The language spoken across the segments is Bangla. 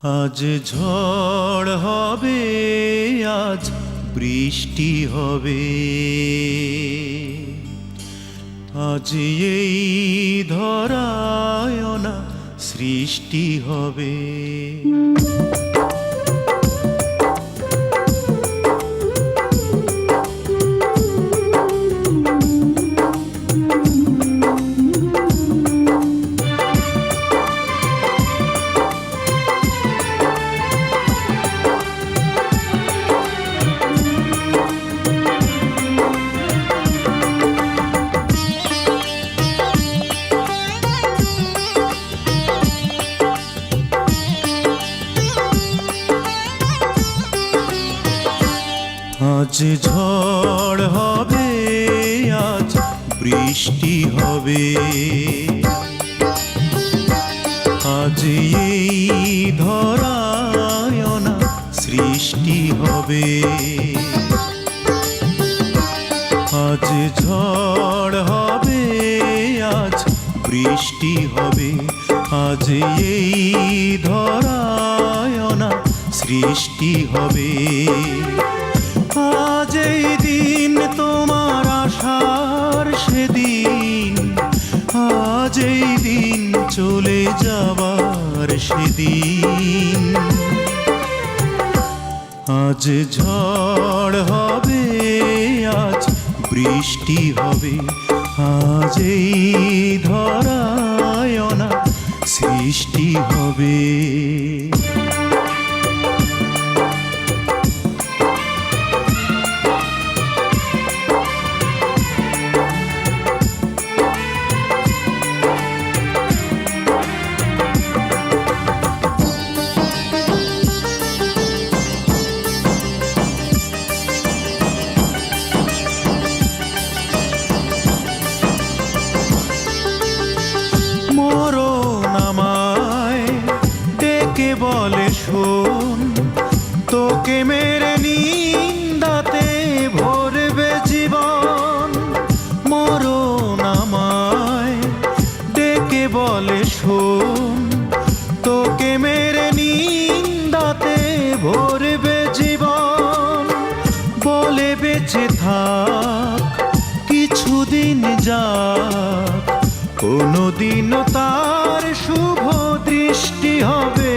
আজ ঝড় হবে, আজ বৃষ্টি হবে, আজ এই ধরায় না সৃষ্টি হবে। আজ ঝড় হবে, আজ বৃষ্টি হবে, আজ এই ধরায় না সৃষ্টি হবে। আজ ঝড় হবে, আজ বৃষ্টি হবে, আজ এই ধরায় না সৃষ্টি হবে। আজ এই দিন তোমার আশার সেদিন, আজ এই দিন চলে যাবার সেদিন। আজ ঝড় হবে, আজ বৃষ্টি হবে, আজ এই ধরায় না সৃষ্টি হবে। বলে শোন, তোকে মেরে নিন্দাতে ভরবে জীবন। মরণ আমায় ডেকে বলে শোন, তোকে মেরে নিন্দাতে ভরবে জীবন। বলে বেঁচে থাক কিছুদিন যাক, কোনোদিনও তার শুভ দৃষ্টি হবে,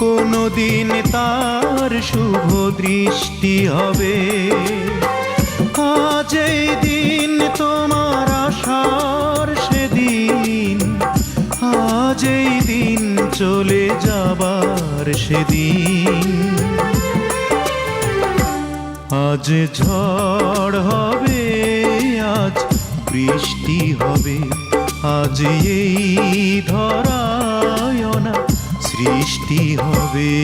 কোনোদিন তার শুভ দৃষ্টি হবে। আজ এই দিন তোমার আশার সেদিন, আজ এই দিন চলে যাবার সেদিন। আজ ঝড় হবে, আজ বৃষ্টি হবে, আজ এই ধরায় না সৃষ্টি হবে।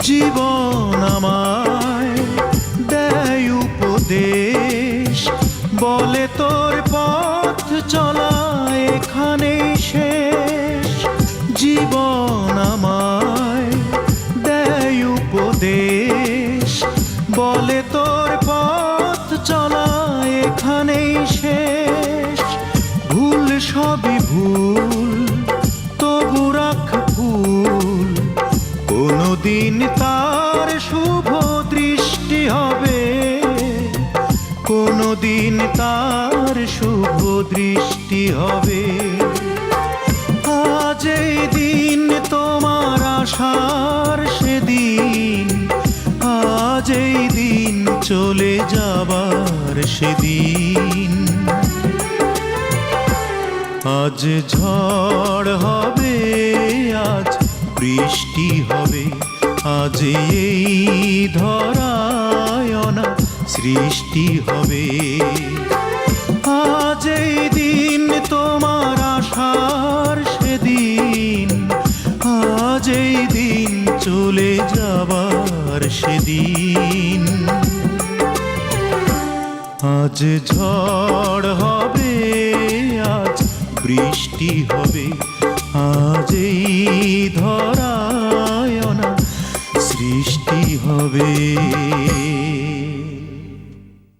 জীবন আমায় দেয় উপদেশ, বলে তোর পথ চলা এখানে শেষ। জীবন আমায় দেয় উপদেশ, বলে তোর পথ চলা এখানে শেষ। ভুল সবই ভুল, তবু রাখ ফুল, কোনোদিন তার শুভ দৃষ্টি হবে, কোনোদিন তার শুভ দৃষ্টি হবে। আজ এই দিন তোমার আশার সেদিন, আজ এই দিন চলে যাবার সেদিন। আজ ঝড় হবে, আজ বৃষ্টি হবে, আজ এই ধরায় না সৃষ্টি হবে। আজ এই দিন তোমার আশার সেদিন, আজ যেই দিন চলে যাবার সেদিন। আজ ঝড় হবে, আজ বৃষ্টি হবে, আজ এই ধরায় অনা সৃষ্টি হবে।